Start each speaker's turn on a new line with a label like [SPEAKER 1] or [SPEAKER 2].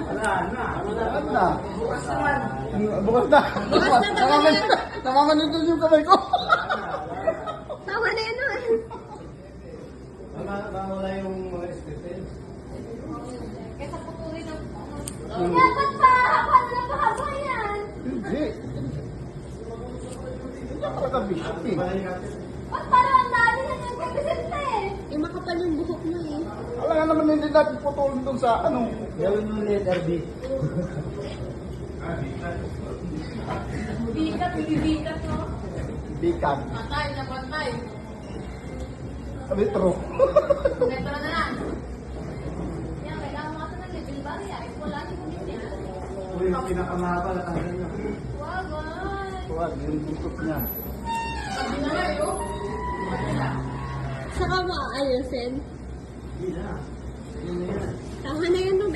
[SPEAKER 1] Bukas na. Bukas na. Namamanito yung kamay ko.
[SPEAKER 2] Tama na yan ah.
[SPEAKER 3] Wala yung mga espetel.
[SPEAKER 2] Kesa putulin ang... Dapat pa! Haba na lang pahaba yan!
[SPEAKER 1] Hindi. Hindi ka talaga bishop eh.
[SPEAKER 2] Ba't parang ang dali na yung Vicente? Eh, makapal yung buhok mo eh.
[SPEAKER 1] Alam nga naman hindi natin putulin doon sa ano.
[SPEAKER 3] Gawin mo letter B.
[SPEAKER 2] Bigat, bibigat no?
[SPEAKER 1] Bikan.
[SPEAKER 2] Patay na patay.
[SPEAKER 1] Retro.
[SPEAKER 2] Metro na lang. Yan, kailangan mo ito ng level barya. Wala niyo kung yun yan.
[SPEAKER 3] Uy, yung pinakamahaba na tanggal na.
[SPEAKER 2] Wagan.
[SPEAKER 1] Huwag, yung butot niya.
[SPEAKER 2] Sabi na nga yun. Saka mo aayusin.
[SPEAKER 3] Hindi na. Yun na yan.
[SPEAKER 2] Tama na yan nung